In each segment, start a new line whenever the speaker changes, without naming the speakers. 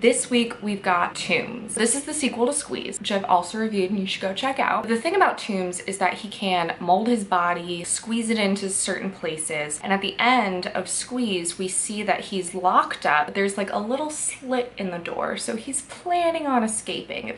This week we've got Tooms. This is the sequel to Squeeze, which I've also reviewed and you should go check out. The thing about Tooms is that he can mold his body, squeeze it into certain places, and at the end of Squeeze we see that he's locked up. There's like a little slit in the door, so he's planning on escaping.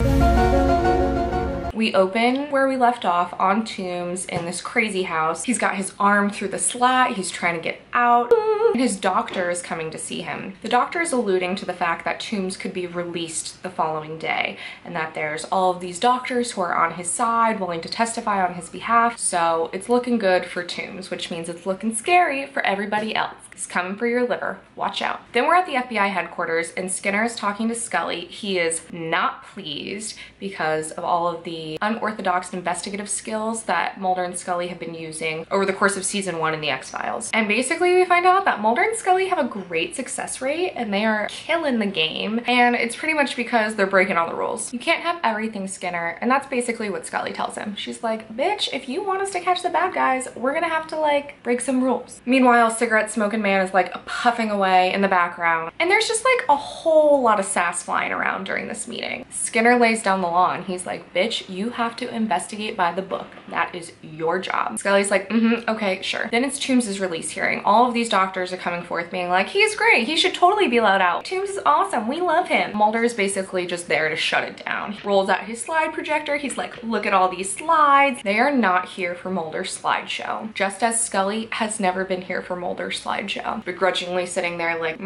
We open where we left off on Tooms in this crazy house. He's got his arm through the slat, he's trying to get out. His doctor is coming to see him. The doctor is alluding to the fact that Tooms could be released the following day and that there's all of these doctors who are on his side willing to testify on his behalf. So it's looking good for Tooms, which means it's looking scary for everybody else. He's coming for your liver. Watch out. Then we're at the FBI headquarters and Skinner is talking to Scully. He is not pleased because of all of the unorthodox investigative skills that Mulder and Scully have been using over the course of season 1 in the X-Files. And basically we find out that Mulder and Scully have a great success rate and they are killing the game. And it's pretty much because they're breaking all the rules. You can't have everything, Skinner. And that's basically what Scully tells him. She's like, bitch, if you want us to catch the bad guys, we're gonna have to like break some rules. Meanwhile, cigarette smoking man is like puffing away in the background. And there's just like a whole lot of sass flying around during this meeting. Skinner lays down the law and he's like, bitch, you have to investigate by the book. That is your job. Scully's like, okay, sure. Then it's Tooms' release hearing. All of these doctors are coming forth being like, he's great. He should totally be let out. Tooms is awesome. We love him. Mulder is basically just there to shut it down. He rolls out his slide projector. He's like, look at all these slides. They are not here for Mulder's slideshow. Just as Scully has never been here for Mulder's slideshow. Begrudgingly sitting there like,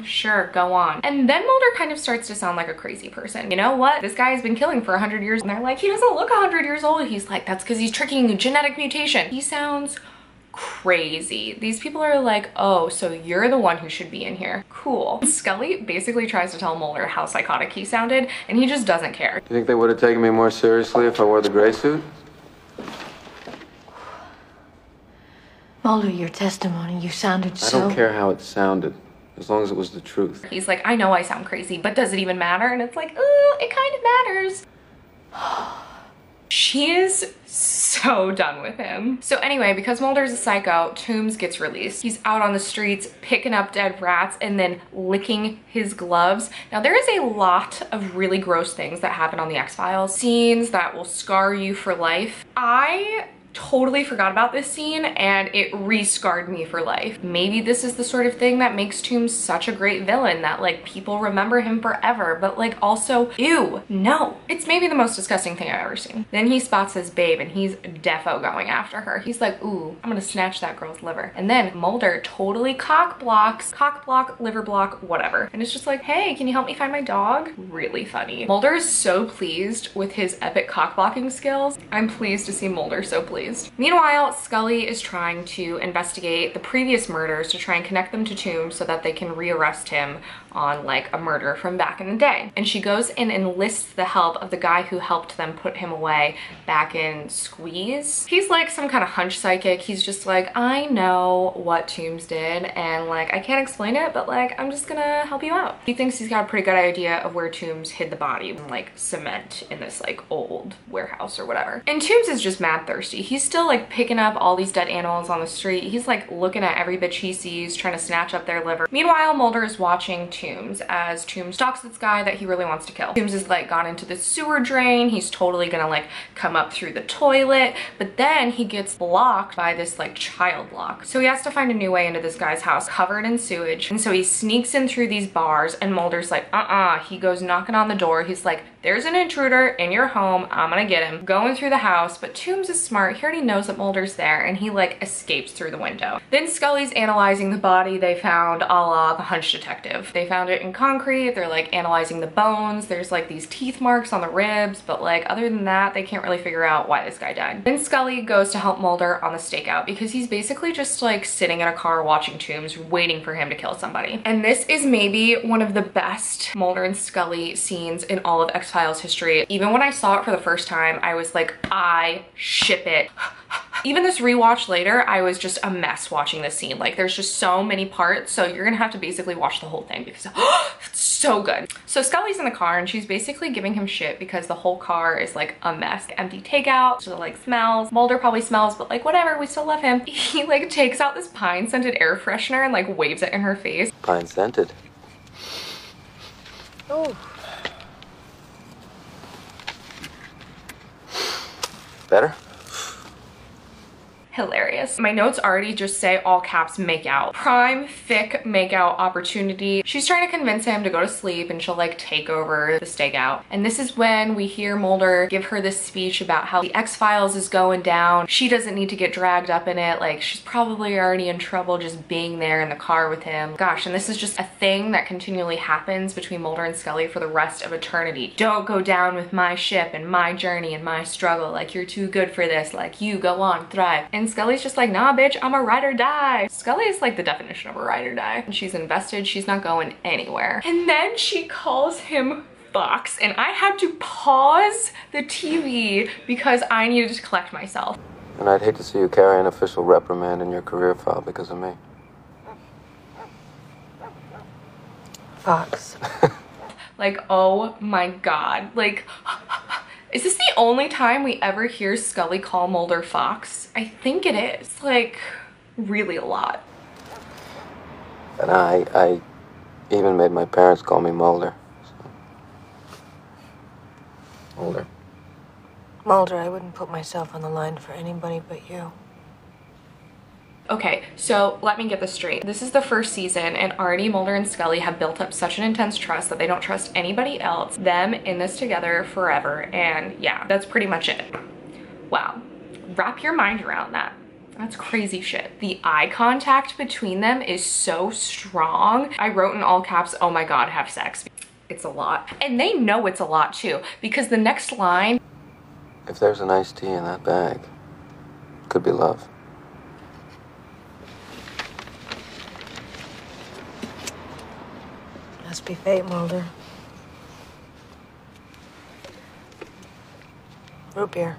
sure, go on. And then Mulder kind of starts to sound like a crazy person. You know what? This guy has been killing for 100 years. And they're like, he doesn't look 100 years old. He's like, that's because he's tricking genetic mutation. He sounds crazy. These people are like, oh, so you're the one who should be in here. Cool. Scully basically tries to tell Mulder how psychotic he sounded, and he just doesn't care.
Do you think they would have taken me more seriously if I wore the gray suit?
Mulder, your testimony, you sounded so...
I don't care how it sounded, as long as it was the truth.
He's like, I know I sound crazy, but does it even matter? And it's like, ooh, it kind of matters. She is so done with him. So anyway, because Mulder's a psycho, Tooms gets released. He's out on the streets picking up dead rats and then licking his gloves. Now there is a lot of really gross things that happen on the X-Files. Scenes that will scar you for life. I totally forgot about this scene and it re-scarred me for life. Maybe this is the sort of thing that makes Tooms such a great villain that like people remember him forever, but like also, ew, no. It's maybe the most disgusting thing I've ever seen. Then he spots his babe and he's defo going after her. He's like, ooh, I'm gonna snatch that girl's liver. And then Mulder totally cock block, liver block, whatever. And it's just like, hey, can you help me find my dog? Really funny. Mulder is so pleased with his epic cock blocking skills. I'm pleased to see Mulder so pleased. Meanwhile, Scully is trying to investigate the previous murders to try and connect them to Tooms so that they can rearrest him on like a murder from back in the day. And she goes and enlists the help of the guy who helped them put him away back in Squeeze. He's like some kind of hunch psychic. He's just like, I know what Tooms did and like I can't explain it, but like I'm just gonna help you out. He thinks he's got a pretty good idea of where Tooms hid the body in like cement in this like old warehouse or whatever. And Tooms is just mad thirsty. He's still like picking up all these dead animals on the street. He's like looking at every bitch he sees, trying to snatch up their liver. Meanwhile, Mulder is watching Tooms as Tooms stalks this guy that he really wants to kill. Tooms is like gone into the sewer drain. He's totally gonna like come up through the toilet, but then he gets blocked by this like child lock. So he has to find a new way into this guy's house covered in sewage. And so he sneaks in through these bars and Mulder's like, He goes knocking on the door. He's like, there's an intruder in your home. I'm gonna get him. Going through the house, but Tooms is smart. He already knows that Mulder's there and he like escapes through the window. Then Scully's analyzing the body they found a la the hunch detective. They found it in concrete. They're like analyzing the bones. There's like these teeth marks on the ribs, but like other than that, they can't really figure out why this guy died. Then Scully goes to help Mulder on the stakeout because he's basically just like sitting in a car watching Tooms, waiting for him to kill somebody. And this is maybe one of the best Mulder and Scully scenes in all of X-Files history. Even when I saw it for the first time, I was like, I ship it. Even this rewatch later, I was just a mess watching this scene. Like there's just so many parts, so you're gonna have to basically watch the whole thing because it's so good. So Scully's in the car and she's basically giving him shit because the whole car is like a mess. Empty takeout, so like smells. Mulder probably smells, but like whatever, we still love him. He like takes out this pine scented air freshener and like waves it in her face.
Pine scented.
Oh.
Better?
Hilarious. My notes already just say all caps make out. Prime, thick make out opportunity. She's trying to convince him to go to sleep and she'll like take over the stakeout. And this is when we hear Mulder give her this speech about how the X-Files is going down. She doesn't need to get dragged up in it. Like she's probably already in trouble just being there in the car with him. Gosh, and this is just a thing that continually happens between Mulder and Scully for the rest of eternity. Don't go down with my ship and my journey and my struggle. Like you're too good for this. Like you go on, thrive. And Scully's just like, nah, bitch, I'm a ride or die. Scully is like the definition of a ride or die. And she's invested, she's not going anywhere. And then she calls him Fox, and I had to pause the TV because I needed to collect myself.
And I'd hate to see you carry an official reprimand in your career file because of me.
Fox.
Like, oh my God. Like, is this the only time we ever hear Scully call Mulder Fox? I think it is. Like, really a lot.
And I even made my parents call me Mulder. So. Mulder.
Mulder, I wouldn't put myself on the line for anybody but you.
Okay, so let me get this straight. This is the first season and already Mulder and Scully have built up such an intense trust that they don't trust anybody else. Them in this together forever, and yeah, that's pretty much it. Wow, wrap your mind around that. That's crazy shit. The eye contact between them is so strong. I wrote in all caps, oh my God, have sex. It's a lot. And they know it's a lot too, because the next line,
if there's an iced tea in that bag, it could be love.
Must be fate, Mulder. Root beer.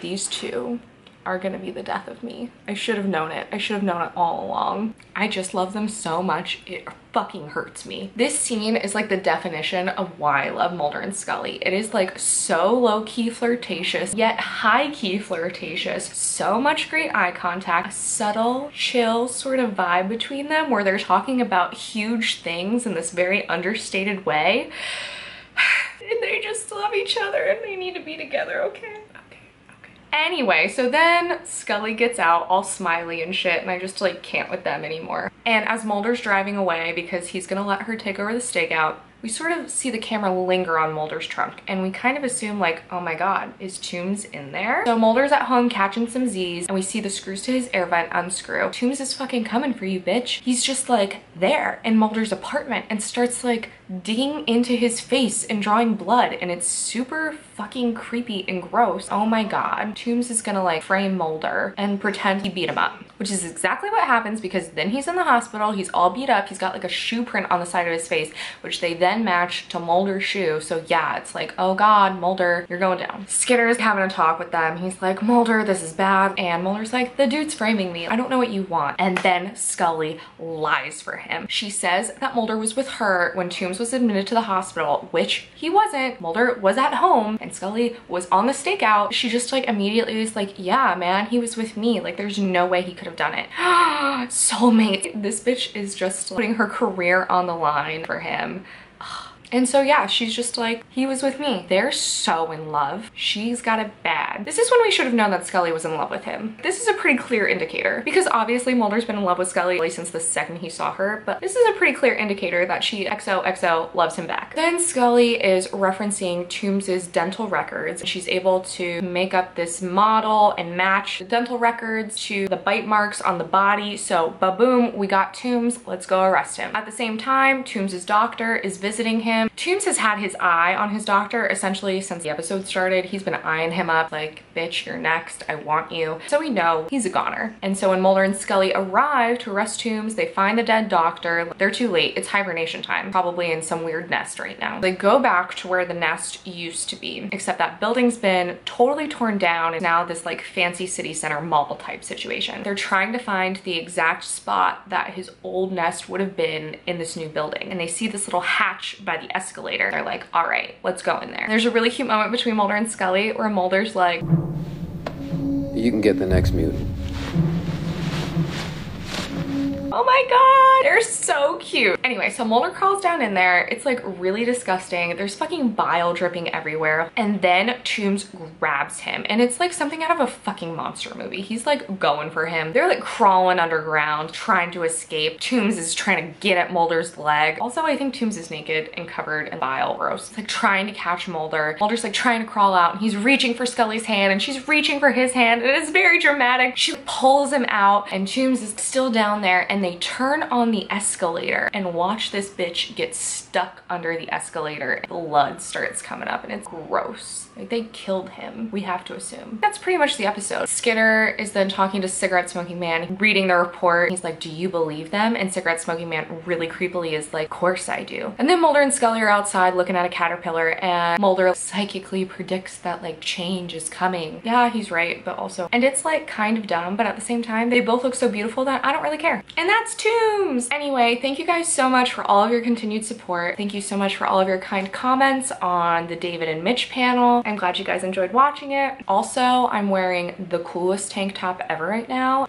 these two are gonna be the death of me. I should have known it. I should have known it all along. I just love them so much, it fucking hurts me. This scene is like the definition of why I love Mulder and Scully. It is like so low-key flirtatious, yet high-key flirtatious. So much great eye contact, a subtle, chill sort of vibe between them where they're talking about huge things in this very understated way. And they just love each other and they need to be together, okay? Anyway, so then Scully gets out all smiley and shit, and I just like can't with them anymore. And as Mulder's driving away because he's gonna let her take over the stakeout, we sort of see the camera linger on Mulder's trunk, and we kind of assume like, oh my God, is Tooms in there? So Mulder's at home catching some Z's, and we see the screws to his air vent unscrew. Tooms is fucking coming for you, bitch. He's just like there in Mulder's apartment and starts like digging into his face and drawing blood, and it's super fucking creepy and gross. Oh my God. Tooms is gonna like frame Mulder and pretend he beat him up, which is exactly what happens because then he's in the hospital, he's all beat up, he's got like a shoe print on the side of his face, which they then match to Mulder's shoe. So yeah, it's like, oh God, Mulder, you're going down. Skinner's having a talk with them. He's like, Mulder, this is bad. And Mulder's like, the dude's framing me. I don't know what you want. And then Scully lies for him. She says that Mulder was with her when Tooms was admitted to the hospital, which he wasn't. Mulder was at home and Scully was on the stakeout. She just like immediately was like, yeah, man, he was with me. Like there's no way he could have done it. Soulmate. This bitch is just putting her career on the line for him. And so yeah, she's just like, he was with me. They're so in love. She's got it bad. This is when we should have known that Scully was in love with him. This is a pretty clear indicator because obviously Mulder's been in love with Scully since the second he saw her, but this is a pretty clear indicator that she XOXO loves him back. Then Scully is referencing Toombs's dental records. She's able to make up this model and match the dental records to the bite marks on the body. So ba-boom, we got Toombs, let's go arrest him. At the same time, Toombs's doctor is visiting him. Toombs has had his eye on his doctor essentially since the episode started. He's been eyeing him up like, bitch, you're next, I want you. So we know he's a goner. And so when Mulder and Scully arrive to arrest Toombs, they find the dead doctor. They're too late, it's hibernation time, probably in some weird nest right now. They go back to where the nest used to be, except that building's been totally torn down and now this like fancy city center mall type situation. They're trying to find the exact spot that his old nest would have been in this new building. And they see this little hatch by the escalator. They're like, all right, let's go in there. There's a really cute moment between Mulder and Scully where Mulder's like,
you can get the next mutant.
Oh my god, they're so cute. Anyway, so Mulder crawls down in there. It's like really disgusting. There's fucking bile dripping everywhere. And then Tooms grabs him. And it's like something out of a fucking monster movie. He's like going for him. They're like crawling underground, trying to escape. Tooms is trying to get at Mulder's leg. Also, I think Tooms is naked and covered in bile. Gross. He's like trying to catch Mulder. Mulder's like trying to crawl out and he's reaching for Scully's hand and she's reaching for his hand and it's very dramatic. She pulls him out and Tooms is still down there and they turn on the escalator and watch this bitch get stuck under the escalator. Blood starts coming up and it's gross. Like they killed him, we have to assume. That's pretty much the episode. Skinner is then talking to Cigarette Smoking Man, reading the report. He's like, do you believe them? And Cigarette Smoking Man really creepily is like, of course I do. And then Mulder and Scully are outside looking at a caterpillar and Mulder psychically predicts that like change is coming. Yeah, he's right, but also, and it's like kind of dumb, but at the same time, they both look so beautiful that I don't really care. And that's Tooms. Anyway, thank you guys so much for all of your continued support. Thank you so much for all of your kind comments on the David and Mitch panel. I'm glad you guys enjoyed watching it. Also, I'm wearing the coolest tank top ever right now.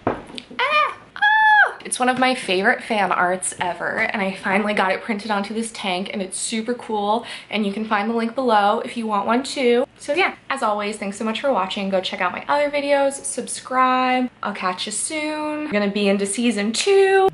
It's one of my favorite fan arts ever and I finally got it printed onto this tank and it's super cool and you can find the link below if you want one too. So yeah, as always, thanks so much for watching. Go check out my other videos, subscribe. I'll catch you soon. I'm gonna be into season 2.